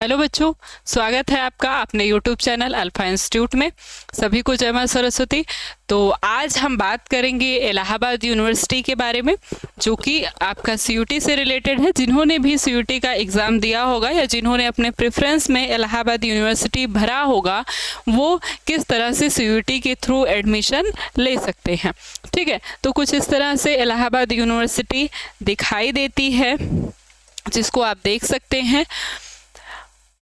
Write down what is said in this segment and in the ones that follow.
Hello बच्चों, स्वागत है आपका अपने यूट्यूब चैनल अल्फा इंस्टीट्यूट में। सभी को जय मां सरस्वती। तो आज हम बात करेंगे इलाहाबाद यूनिवर्सिटी के बारे में, जो कि आपका सीयूटी से रिलेटेड है। जिन्होंने भी सीयूटी का एग्ज़ाम दिया होगा या जिन्होंने अपने प्रेफरेंस में इलाहाबाद यूनिवर्सिटी भरा होगा, वो किस तरह से सीयूटी के थ्रू एडमिशन ले सकते हैं। ठीक है, तो कुछ इस तरह से इलाहाबाद यूनिवर्सिटी दिखाई देती है, जिसको आप देख सकते हैं।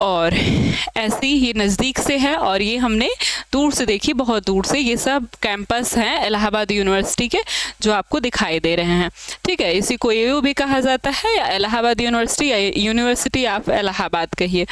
और ऐसे ही ये नज़दीक से है और ये हमने दूर से देखी, बहुत दूर से। ये सब कैंपस हैं इलाहाबाद यूनिवर्सिटी के जो आपको दिखाई दे रहे हैं। ठीक है, इसी को एयू भी कहा जाता है या इलाहाबाद यूनिवर्सिटी या यूनिवर्सिटी ऑफ इलाहाबाद कहिए।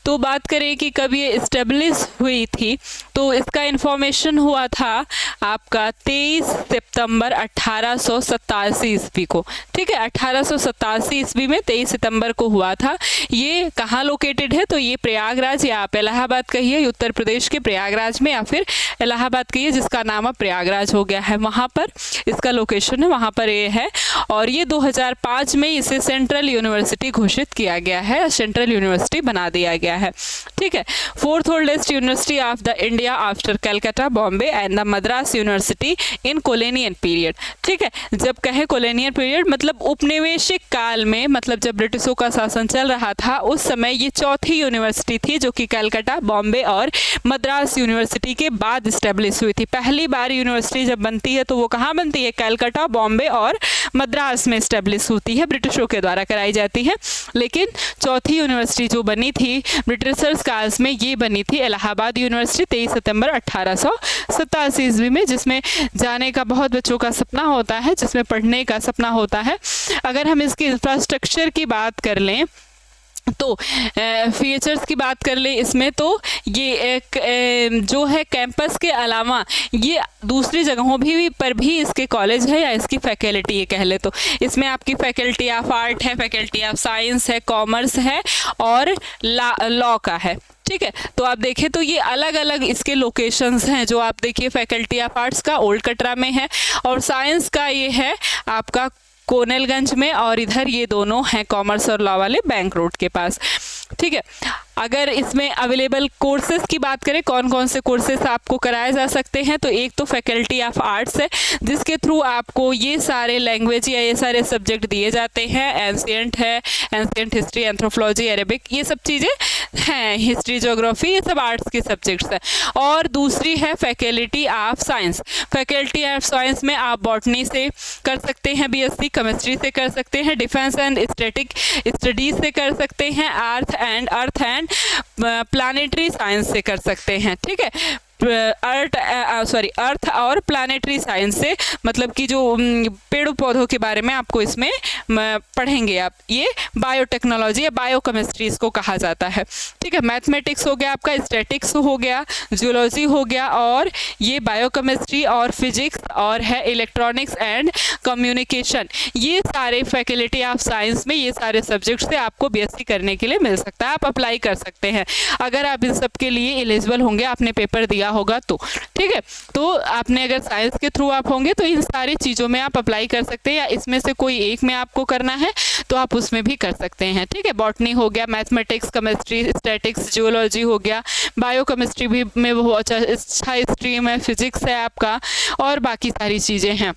तो बात करें कि कब ये इस्टेब्लिश हुई थी, तो इसका इन्फॉर्मेशन हुआ था आपका 23 सितंबर 1887 ईस्वी को। ठीक है, 1887 ईस्वी में 23 सितंबर को हुआ था। ये कहाँ लोकेटेड है, तो ये प्रयागराज या आप इलाहाबाद कहिए, उत्तर प्रदेश के प्रयागराज में, या फिर इलाहाबाद कहिए जिसका नाम अब प्रयागराज हो गया है, वहाँ पर इसका लोकेशन है, वहाँ पर ये है। और ये 2005 में इसे सेंट्रल यूनिवर्सिटी घोषित किया गया है, सेंट्रल यूनिवर्सिटी बना दिया गया है। ठीक है, fourth oldest university of the India after Calcutta, Bombay and the Madras university in colonial period. ठीक है, जब कहे कोलोनियल पीरियड मतलब उपनिवेशिक काल में, मतलब जब ब्रिटिशों का शासन चल रहा था, उस समय ये चौथी यूनिवर्सिटी थी जो कि कलकत्ता, बॉम्बे और मद्रास यूनिवर्सिटी के बाद इस्टेब्लिश हुई थी। पहली बार यूनिवर्सिटी जब बनती है तो वो कहाँ बनती है, कलकत्ता, बॉम्बे और मद्रास में इस्टेब्लिश होती है, ब्रिटिशों के द्वारा कराई जाती है। लेकिन चौथी यूनिवर्सिटी जो बनी थी ब्रिटिशर्स काल में, ये बनी थी इलाहाबाद यूनिवर्सिटी 23 सितंबर 1887 ईस्वी में, जिसमें जाने का बहुत बच्चों का सपना होता है, जिसमें पढ़ने का सपना होता है। अगर हम इसकी इंफ्रास्ट्रक्चर की बात कर लें, तो फीचर्स की बात कर ले इसमें, तो ये एक जो है कैंपस के अलावा ये दूसरी जगहों पर भी इसके कॉलेज है या इसकी फैकल्टी ये कह ले, तो इसमें आपकी फैकल्टी ऑफ आर्ट है, फैकल्टी ऑफ साइंस है, कॉमर्स है और लॉ का है। ठीक है, तो आप देखें तो ये अलग अलग इसके लोकेशंस हैं। जो आप देखिए फैकल्टी ऑफ आर्ट्स का ओल्ड कटरा में है और साइंस का ये है आपका कोनेलगंज में, और इधर ये दोनों हैं कॉमर्स और लॉ वाले बैंक रोड के पास। ठीक है, अगर इसमें अवेलेबल कोर्सेज की बात करें, कौन कौन से कोर्सेज आपको कराए जा सकते हैं, तो एक तो फैकल्टी ऑफ आर्ट्स है, जिसके थ्रू आपको ये सारे लैंग्वेज या ये सारे सब्जेक्ट दिए जाते हैं। एंशिएंट है, एंशिएंट हिस्ट्री, एंथ्रोपोलॉजी, अरेबिक, ये सब चीज़ें हैं, हिस्ट्री, ज्योग्राफी, ये सब आर्ट्स के सब्जेक्ट्स हैं। और दूसरी है faculty of science. Faculty of science में आप बॉटनी से कर सकते हैं बीएससी, केमिस्ट्री से कर सकते हैं, डिफेंस एंड स्टैटिक स्टडीज से कर सकते हैं, अर्थ एंड प्लानिटरी साइंस से कर सकते हैं। ठीक है, अर्थ और प्लानिटरी साइंस से, मतलब कि जो पेड़ पौधों के बारे में आपको इसमें पढ़ेंगे आप, ये बायोटेक्नोलॉजी या बायोकेमिस्ट्री इसको कहा जाता है। ठीक है, मैथमेटिक्स हो गया आपका, स्टैटिक्स हो गया, जियोलॉजी हो गया, और ये बायोकेमिस्ट्री और फिजिक्स और है इलेक्ट्रॉनिक्स एंड कम्युनिकेशन। ये सारे फैकल्टी ऑफ साइंस में ये सारे सब्जेक्ट से आपको बीएससी करने के लिए मिल सकता है, आप अप्लाई कर सकते हैं अगर आप इन सब के लिए एलिजिबल होंगे, आपने पेपर दिया होगा तो। ठीक है, तो आपने अगर साइंस के थ्रू आप होंगे तो इन सारी चीज़ों में आप अप्लाई कर सकते हैं, या इसमें से कोई एक में आपको करना है तो आप उसमें भी कर सकते हैं। ठीक है, बॉटनी हो गया, मैथमेटिक्स, केमिस्ट्री, स्टैटिक्स, जियोलॉजी हो गया, बायोकेमिस्ट्री भी में बहुत अच्छा स्ट्रीम है, फिजिक्स है आपका, और बाकी सारी चीज़ें हैं।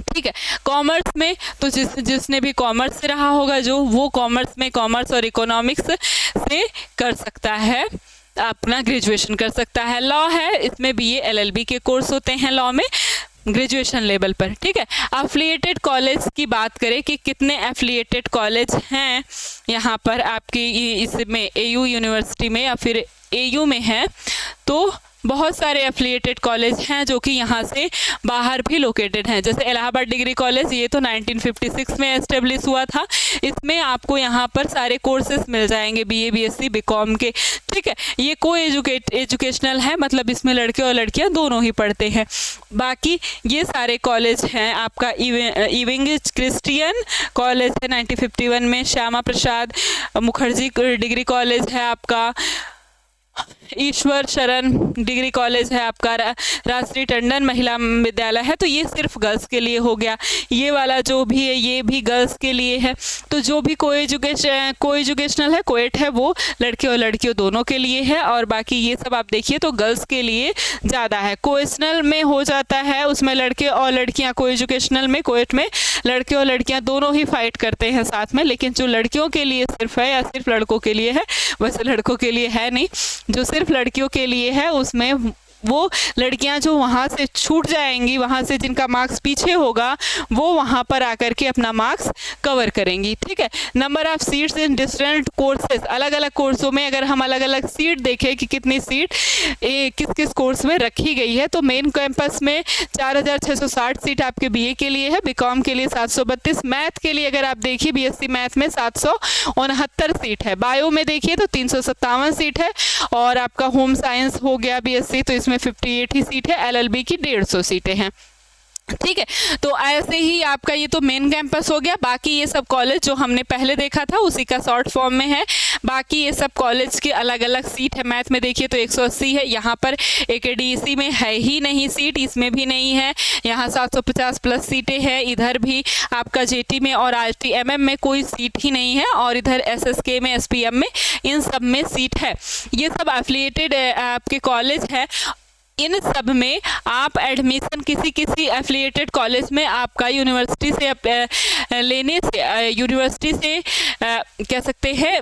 ठीक है, कॉमर्स में तो जिसने भी कॉमर्स से रहा होगा, जो वो कॉमर्स में कॉमर्स और इकोनॉमिक्स से कर सकता है, अपना ग्रेजुएशन कर सकता है। लॉ है, इसमें बीए एलएलबी के कोर्स होते हैं लॉ में, ग्रेजुएशन लेवल पर। ठीक है, एफिलिएटेड कॉलेज की बात करें कि कितने एफिलिएटेड कॉलेज हैं यहाँ पर आपके इसमें एयू यूनिवर्सिटी में या फिर एयू में है, तो बहुत सारे एफिलिएटेड कॉलेज हैं जो कि यहाँ से बाहर भी लोकेटेड हैं। जैसे इलाहाबाद डिग्री कॉलेज, ये तो 1956 में एस्टेब्लिश हुआ था। इसमें आपको यहाँ पर सारे कोर्सेज मिल जाएंगे, बीए, बीएससी, बीकॉम के। ठीक है, ये को एजुकेशनल है, मतलब इसमें लड़के और लड़कियाँ दोनों ही पढ़ते हैं। बाकी ये सारे कॉलेज हैं आपका इविंग क्रिश्चियन कॉलेज है 1951 में, श्यामा प्रसाद मुखर्जी डिग्री कॉलेज है आपका, ईश्वर शरण डिग्री कॉलेज है आपका, राष्ट्रीय टंडन महिला विद्यालय है, तो ये सिर्फ गर्ल्स के लिए हो गया। ये वाला जो भी है ये भी गर्ल्स के लिए है। तो जो भी को एजुकेशनल है, कोएट है, वो लड़के और लड़कियों दोनों के लिए है। और बाकी ये सब आप देखिए तो गर्ल्स के लिए ज़्यादा है। कोएशनल में हो जाता है, उसमें लड़के और लड़कियाँ, को एजुकेशनल में कोएट में लड़के और लड़कियाँ दोनों ही फाइट करते हैं साथ में। लेकिन जो लड़कियों के लिए सिर्फ है या सिर्फ लड़कों के लिए है, वैसे लड़कों के लिए है नहीं। जो सिर्फ लड़कियों के लिए है उसमें वो लड़कियां जो वहाँ से छूट जाएंगी, वहाँ से जिनका मार्क्स पीछे होगा, वो वहाँ पर आकर के अपना मार्क्स कवर करेंगी। ठीक है। Number of seats in different courses, अलग अलग कोर्सों में अगर हम अलग अलग सीट देखें कि कितनी सीट किस किस कोर्स में रखी गई है, तो मेन कैंपस में 4660 सीट आपके बीए के लिए है, बीकॉम के लिए 732, मैथ के लिए अगर आप देखिए बीएससी मैथ में 769 सीट है, बायो में देखिए तो 357 सीट है, और आपका होम साइंस हो गया बीएससी तो इसमें 58 ही सीट है, एलएलबी की 150 सीटें हैं। ठीक है। तो ऐसे ही आपका ये तो मेन कैंपस हो गया। बाकी ये सब कॉलेज जो हमने पहले देखा था उसी का शॉर्ट फॉर्म में है। बाकी ये सब कॉलेज के अलग अलग सीट है। मैथ में देखिए तो 180 है, यहाँ पर एकेडीसी में है ही नहीं सीट, इसमें भी नहीं है। यहाँ 750 प्लस सीटें हैं। इधर भी आपका जेटी में और आरटीएमएम में कोई सीट ही नहीं है, और इधर एसएसके में, एसपीएम में, इन सब में सीट है। ये सब एफिलिएटेड आपके कॉलेज है। इन सब में आप एडमिशन किसी एफिलिएटेड कॉलेज में आपका यूनिवर्सिटी से लेने से, यूनिवर्सिटी से कह सकते हैं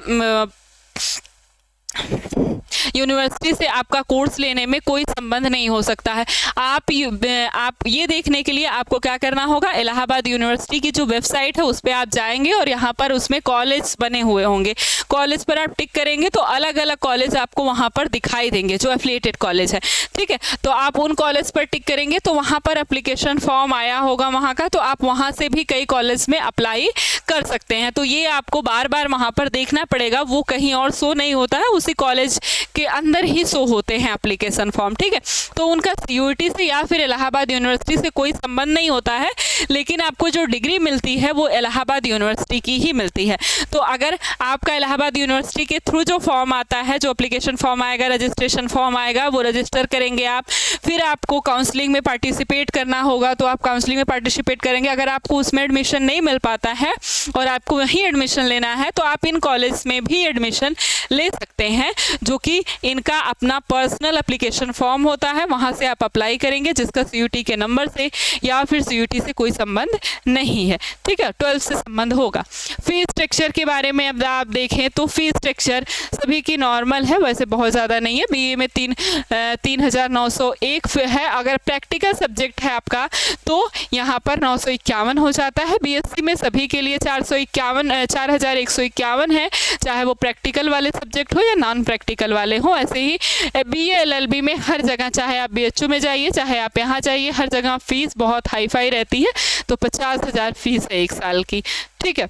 यूनिवर्सिटी से आपका कोर्स लेने में कोई संबंध नहीं हो सकता है। आप ये देखने के लिए आपको क्या करना होगा, इलाहाबाद यूनिवर्सिटी की जो वेबसाइट है उस पर आप जाएंगे और यहाँ पर उसमें कॉलेज बने हुए होंगे। कॉलेज पर आप टिक करेंगे तो अलग अलग कॉलेज आपको वहाँ पर दिखाई देंगे जो एफिलिएटेड कॉलेज है। ठीक है। तो आप उन कॉलेज पर टिक करेंगे तो वहाँ पर एप्लीकेशन फॉर्म आया होगा वहाँ का, तो आप वहाँ से भी कई कॉलेज में अप्लाई कर सकते हैं। तो ये आपको बार बार वहाँ पर देखना पड़ेगा, वो कहीं और शो नहीं होता है, उसी कॉलेज के अंदर ही शो होते हैं एप्लीकेशन फॉर्म। ठीक है। तो उनका सीयूईटी से या फिर इलाहाबाद यूनिवर्सिटी से कोई संबंध नहीं होता है, लेकिन आपको जो डिग्री मिलती है वो इलाहाबाद यूनिवर्सिटी की ही मिलती है। तो अगर आपका इलाहाबाद यूनिवर्सिटी के थ्रू जो फॉर्म आता है, जो एप्लीकेशन फॉर्म आएगा, रजिस्ट्रेशन फॉर्म आएगा, वो रजिस्टर करेंगे आप, फिर आपको काउंसलिंग में पार्टिसिपेट करना होगा, तो आप काउंसलिंग में पार्टिसिपेट करेंगे। अगर आपको उसमें एडमिशन नहीं मिल पाता है और आपको वहीं एडमिशन लेना है, तो आप इन कॉलेज में भी एडमिशन ले सकते हैं, जो कि इनका अपना पर्सनल एप्लीकेशन फॉर्म होता है। वहाँ से आप अप्लाई करेंगे, जिसका सीयूटी के नंबर से या फिर सीयूटी से कोई संबंध नहीं है। ठीक है। 12 से संबंध होगा। फीस स्ट्रक्चर के बारे में अब आप देखें तो फीस स्ट्रक्चर सभी की नॉर्मल है, वैसे बहुत ज़्यादा नहीं है। बीए में 3,901 है। अगर प्रैक्टिकल सब्जेक्ट है आपका तो यहाँ पर 951 हो जाता है। बीएससी में सभी के लिए 4,151 है, चाहे वो प्रैक्टिकल वाले सब्जेक्ट हो या नॉन प्रैक्टिकल वाले हो। ऐसे ही बीए एलएलबी में हर जगह, चाहे आप बीएचयू में जाइए, चाहे आप यहाँ जाइए, हर जगह फीस बहुत हाई फाई रहती है। तो 50,000 फीस है 1 साल की। ठीक है।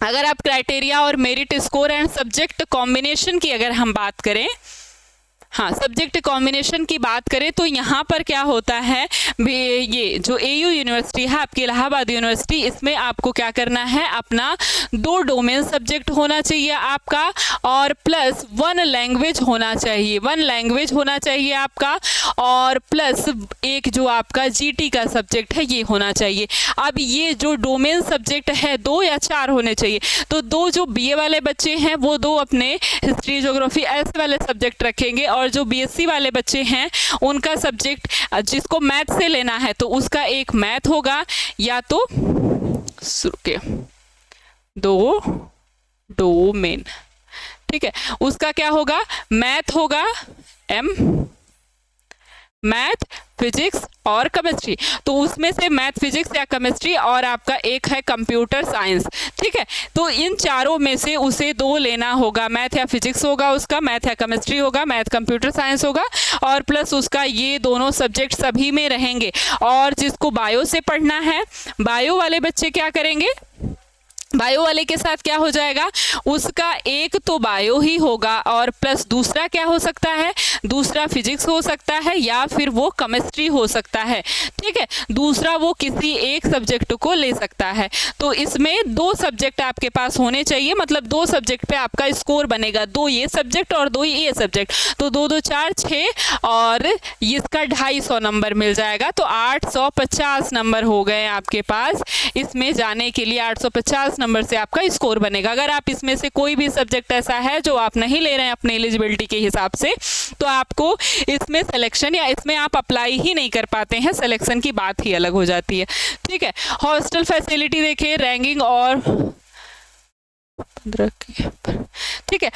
अगर आप क्राइटेरिया और merit score and subject combination की अगर हम बात करें, हाँ, सब्जेक्ट कॉम्बिनेशन की बात करें तो यहाँ पर क्या होता है, ये जो एयू यूनिवर्सिटी है आपकी इलाहाबाद यूनिवर्सिटी, इसमें आपको क्या करना है, अपना 2 डोमेन सब्जेक्ट होना चाहिए आपका, और प्लस 1 लैंग्वेज होना चाहिए, 1 लैंग्वेज होना चाहिए आपका, और प्लस एक जो आपका जीटी का सब्जेक्ट है ये होना चाहिए। अब ये जो डोमेन सब्जेक्ट है 2 या 4 होने चाहिए। तो 2 जो बीए वाले बच्चे हैं वो 2 अपने हिस्ट्री, ज्योग्राफी ऐसे वाले सब्जेक्ट रखेंगे, और जो बीएससी वाले बच्चे हैं उनका सब्जेक्ट जिसको मैथ से लेना है तो उसका एक मैथ होगा, या तो रुके 2 डोमेन। ठीक है। उसका क्या होगा, मैथ होगा, मैथ, फिजिक्स और केमिस्ट्री। तो उसमें से मैथ, फिजिक्स या केमिस्ट्री, और आपका एक है कंप्यूटर साइंस। ठीक है। तो इन चारों में से उसे 2 लेना होगा, मैथ या फिजिक्स होगा उसका, मैथ या केमिस्ट्री होगा, मैथ कंप्यूटर साइंस होगा, और प्लस उसका ये दोनों सब्जेक्ट सभी में रहेंगे। और जिसको बायो से पढ़ना है, बायो वाले बच्चे क्या करेंगे, बायो वाले के साथ क्या हो जाएगा, उसका एक तो बायो ही होगा और प्लस दूसरा क्या हो सकता है, दूसरा फिजिक्स हो सकता है या फिर वो केमिस्ट्री हो सकता है। ठीक है, दूसरा वो किसी एक सब्जेक्ट को ले सकता है। तो इसमें 2 सब्जेक्ट आपके पास होने चाहिए, मतलब 2 सब्जेक्ट पे आपका स्कोर बनेगा, 2 ये सब्जेक्ट और 2 ये सब्जेक्ट, तो 2 2 4 6 और इसका 250 नंबर मिल जाएगा। तो 850 नंबर हो गए आपके पास इसमें जाने के लिए। 850 नंबर से आपका स्कोर बनेगा। अगर आप इसमें से कोई भी सब्जेक्ट ऐसा है जो आप नहीं ले रहे हैं अपने एलिजिबिलिटी के हिसाब से, तो आपको इसमें सिलेक्शन या इसमें आप अप्लाई ही नहीं कर पाते हैं, सिलेक्शन की बात ही अलग हो जाती है। ठीक है, हॉस्टल फैसिलिटी देखिए, रैंकिंग और 15 के, ठीक है,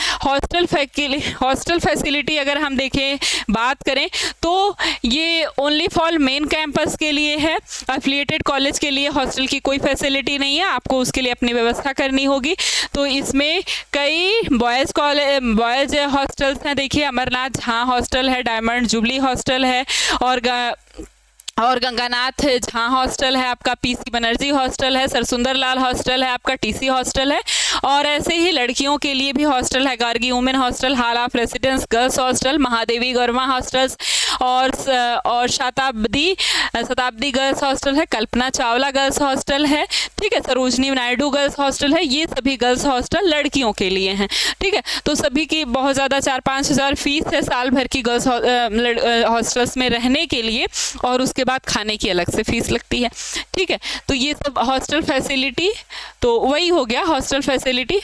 हॉस्टल फैसिलिटी अगर हम देखें बात करें तो ये ओनली फॉर मेन कैंपस के लिए है। एफिलिएटेड कॉलेज के लिए हॉस्टल की कोई फैसिलिटी नहीं है, आपको उसके लिए अपनी व्यवस्था करनी होगी। तो इसमें कई बॉयज़ हॉस्टल्स हैं, देखिए अमरनाथ झा हॉस्टल है, डायमंड जुबली हॉस्टल है और गंगानाथ झा हॉस्टल है आपका, पीसी बनर्जी हॉस्टल है, सरसुंदर लाल हॉस्टल है आपका, टीसी हॉस्टल है। और ऐसे ही लड़कियों के लिए भी हॉस्टल है, Gargi women hostel, hall of residence girls hostel, Mahadevi गरमा हॉस्टल्स और शताब्दी गर्ल्स हॉस्टल है, कल्पना चावला गर्ल्स हॉस्टल है। ठीक है, सरोजनी नायडू गर्ल्स हॉस्टल है। ये सभी गर्ल्स हॉस्टल लड़कियों के लिए हैं। ठीक है, तो सभी की बहुत ज़्यादा 4-5 हज़ार फीस है साल भर की गर्ल्स हॉस्टल्स में रहने के लिए, और उसके बाद खाने की अलग से फीस लगती है। ठीक है, तो ये सब हॉस्टल फैसिलिटी, तो वही हो गया हॉस्टल फैसिलिटी।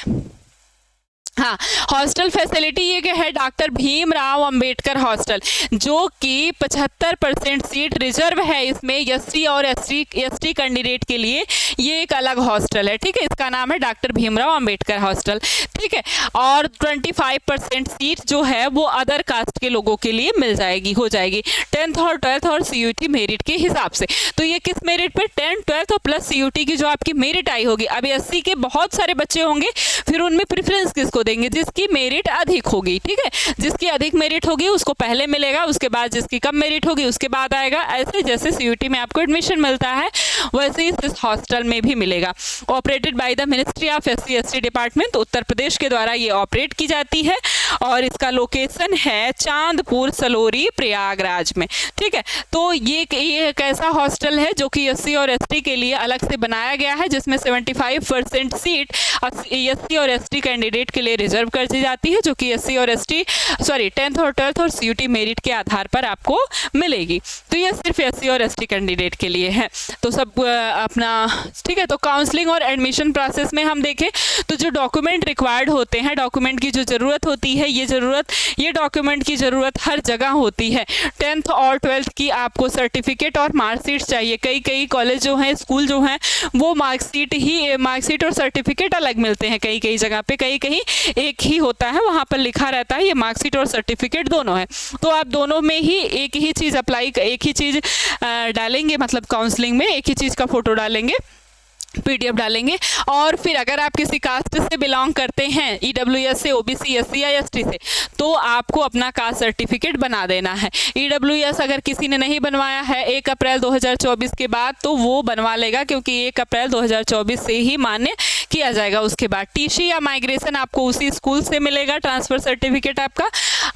हाँ, हॉस्टल फैसिलिटी ये क्या है, डॉक्टर भीमराव अंबेडकर हॉस्टल, जो कि 75% सीट रिजर्व है इसमें एससी और एसटी कैंडिडेट के लिए। ये एक अलग हॉस्टल है। ठीक है, इसका नाम है डॉक्टर भीमराव अंबेडकर हॉस्टल। ठीक है, और 25% सीट जो है वो अदर कास्ट के लोगों के लिए मिल जाएगी, हो जाएगी 10th और 12th और CUT मेरिट के हिसाब से। तो ये किस मेरिट पे, 10th 12th और प्लस CUT की जो आपकी मेरिट आई होगी। अब एससी के बहुत सारे बच्चे होंगे, फिर उनमें प्रेफरेंस किसको देंगे, जिसकी मेरिट अधिक होगी। ठीक है, जिसकी अधिक मेरिट होगी उसको पहले मिलेगा, उसके बाद जिसकी कम मेरिट होगी उसके बाद आएगा। ऐसे जैसे CUT में आपको एडमिशन मिलता है वैसे ही इस हॉस्टल में भी मिलेगा। Operated by the ministry of SC/ST department, Uttar Pradesh के द्वारा ये ऑपरेट की जाती है और इसका लोकेशन है चांदपुर सलोरी प्रयागराज में। ठीक है, तो ये एक ऐसा हॉस्टल है जो कि SC और ST के लिए अलग से बनाया गया है, जिसमें 75% सीट SC और ST कैंडिडेट के लिए रिजर्व कर दी जाती है, जो कि 10th और 12th और CUT मेरिट के आधार पर आपको मिलेगी। तो ये सिर्फ SC और ST कैंडिडेट के लिए है। तो सब अपना ठीक है। तो काउंसलिंग और एडमिशन प्रोसेस में हम देखें तो जो डॉक्यूमेंट रिक्वायर्ड होते हैं, डॉक्यूमेंट की जो ज़रूरत होती है, ये डॉक्यूमेंट की ज़रूरत हर जगह होती है। 10th और 12th की आपको सर्टिफिकेट और मार्कशीट चाहिए। कई कॉलेज जो हैं, स्कूल जो हैं, वो मार्कशीट और सर्टिफिकेट अलग मिलते हैं। कई जगह पे कहीं एक ही होता है, वहाँ पर लिखा रहता है ये मार्कशीट और सर्टिफिकेट दोनों है। तो आप दोनों में ही एक ही चीज़ एक ही चीज़ डालेंगे, मतलब काउंसलिंग में एक ही चीज़ का फोटो डालेंगे, PDF डालेंगे। और फिर अगर आप किसी कास्ट से बिलोंग करते हैं, EWS से, OBC, SC या ST से, तो आपको अपना कास्ट सर्टिफिकेट बना देना है। EWS अगर किसी ने नहीं बनवाया है 1 अप्रैल 2024 के बाद, तो वो बनवा लेगा, क्योंकि 1 अप्रैल 2024 से ही मान्य किया जाएगा। उसके बाद TC या माइग्रेशन आपको उसी स्कूल से मिलेगा। ट्रांसफ़र सर्टिफिकेट आपका,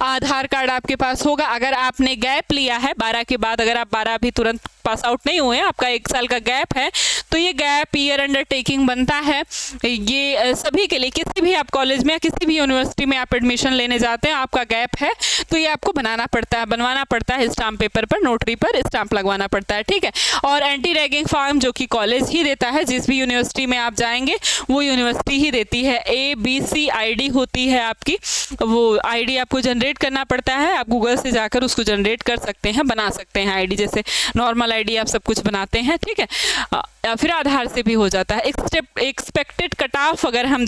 आधार कार्ड आपके पास होगा। अगर आपने गैप लिया है 12 के बाद, अगर आप 12 अभी तुरंत पास आउट नहीं हुए हैं, आपका 1 साल का गैप है, तो ये गैप ईयर अंडरटेकिंग बनता है। ये सभी के लिए, किसी भी आप कॉलेज में या किसी भी यूनिवर्सिटी में आप एडमिशन लेने जाते हैं, आपका गैप है तो ये आपको बनवाना पड़ता है स्टाम्प पेपर पर, नोटरी पर स्टाम्प लगवाना पड़ता है। ठीक है, और एंटी रैगिंग फॉर्म जो कि कॉलेज ही देता है, जिस भी यूनिवर्सिटी में आप जाएंगे वो यूनिवर्सिटी ही देती है। ABC ID होती है आपकी, वो ID आपको जनरेट करना पड़ता है। आप गूगल से जाकर उसको जनरेट कर सकते हैं, बना सकते हैं ID, जैसे नॉर्मल ID आप सब कुछ बनाते हैं। ठीक है, फिर आधार से भी हो जाता है। एक्सपेक्टेड कट ऑफ अगर हम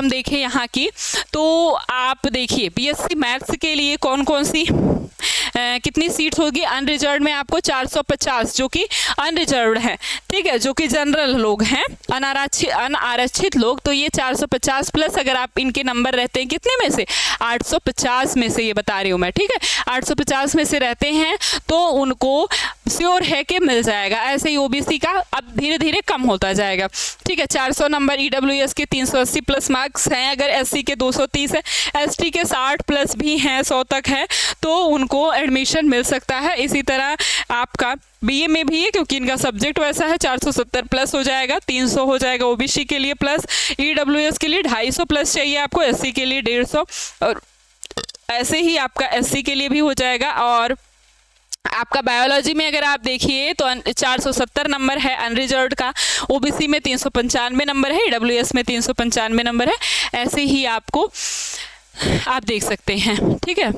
देखें यहाँ की, तो आप देखिए BSc मैथ्स के लिए कौन कौन सी कितनी सीट होगी। अनरिजर्व में आपको 450 जो कि अनरिजर्व्ड है। ठीक है, जो कि जनरल लोग हैं, अनारक्षित लोग, तो ये 450 प्लस अगर आप इनके नंबर रहते हैं कितने में से, 850 में से, ये बता रही हूँ मैं। ठीक है, 850 में से रहते हैं तो उनको श्योर है कि मिल जाएगा। ऐसे ही ओबीसी का अब धीरे धीरे कम होता जाएगा। ठीक है, 400 नंबर, ईडब्ल्यूएस के 380 प्लस मार्क्स हैं, अगर एससी के 230 है, एसटी के 60 प्लस भी हैं, 100 तक है, तो उनको एडमिशन मिल सकता है। इसी तरह आपका बीए में भी है, क्योंकि इनका सब्जेक्ट वैसा है, 470 प्लस हो जाएगा, 300 हो जाएगा ओबीसी के लिए प्लस, ईडब्ल्यूएस के लिए 250 प्लस चाहिए आपको, एससी के लिए 150, और ऐसे ही आपका एससी के लिए भी हो जाएगा। और आपका बायोलॉजी में अगर आप देखिए तो 470 नंबर है अनरिजर्व्ड का, ओबीसी में 395 नंबर है, ईडब्ल्यूएस में 395 नंबर है, ऐसे ही आपको आप देख सकते हैं। ठीक है,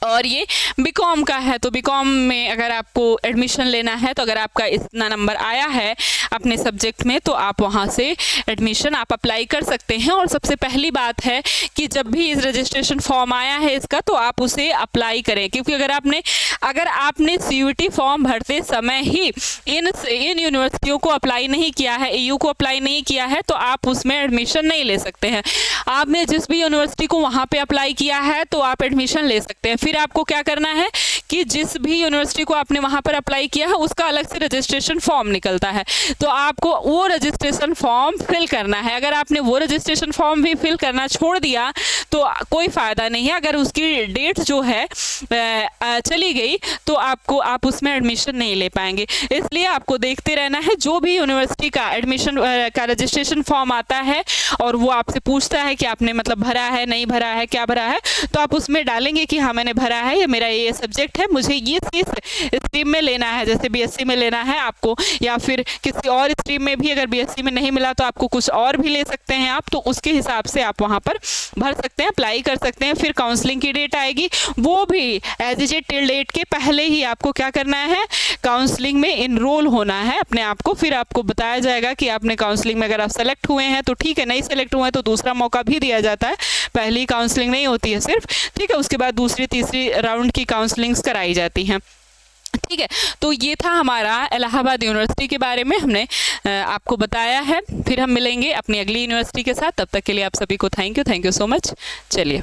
और ये बीकॉम का है, तो बीकॉम में अगर आपको एडमिशन लेना है तो अगर आपका इतना नंबर आया है अपने सब्जेक्ट में तो आप वहाँ से एडमिशन आप अप्लाई कर सकते हैं। और सबसे पहली बात है कि जब भी इस रजिस्ट्रेशन फॉर्म आया है इसका, तो आप उसे अप्लाई करें, क्योंकि अगर आपने सीयूईटी फॉर्म भरते समय ही इन यूनिवर्सिटियों को अप्लाई नहीं किया है, ईयू को अप्लाई नहीं किया है, तो आप उसमें एडमिशन नहीं ले सकते हैं। आपने जिस भी यूनिवर्सिटी को वहाँ पे अप्लाई किया है तो आप एडमिशन ले सकते हैं। फिर आपको क्या करना है कि जिस भी यूनिवर्सिटी को आपने वहाँ पर अप्लाई किया है उसका अलग से रजिस्ट्रेशन फॉर्म निकलता है, तो आपको वो रजिस्ट्रेशन फॉर्म फिल करना है। अगर आपने वो रजिस्ट्रेशन फॉर्म भी फिल करना छोड़ दिया तो कोई फ़ायदा नहीं है, अगर उसकी डेट जो है चली गई तो आप उसमें एडमिशन नहीं ले पाएंगे। इसलिए आपको देखते रहना है, जो भी यूनिवर्सिटी का एडमिशन का रजिस्ट्रेशन फॉर्म आता है और वो आपसे पूछता है कि आपने मतलब भरा है, नहीं भरा है, क्या भरा है, तो आप उसमें डालेंगे कि हाँ मैंने भरा है, ये मेरा ये सब्जेक्ट है, मुझे ये स्ट्रीम में लेना है, जैसे बीएससी में लेना है आपको, या फिर किसी और स्ट्रीम में भी अगर बीएससी में नहीं मिला तो आपको कुछ और भी ले सकते हैं आप, तो उसके हिसाब से आप वहाँ पर भर सकते हैं, अप्लाई कर सकते हैं। फिर काउंसलिंग की डेट आएगी, वो भी एज ए टिल डेट के पहले ही आपको क्या करना है, काउंसलिंग में इनरोल होना है अपने आप को। फिर आपको बताया जाएगा कि आपने काउंसलिंग में अगर आप सेलेक्ट हुए हैं तो ठीक है, नहीं सेलेक्ट हुए हैं तो दूसरा मौका भी दिया जाता है, पहली काउंसलिंग नहीं होती है सिर्फ। ठीक है, उसके बाद दूसरी तीसरी राउंड की काउंसलिंग्स कराई जाती हैं। ठीक है, तो ये था हमारा इलाहाबाद यूनिवर्सिटी के बारे में हमने आपको बताया है। फिर हम मिलेंगे अपनी अगली यूनिवर्सिटी के साथ, तब तक के लिए आप सभी को थैंक यू सो मच। चलिए।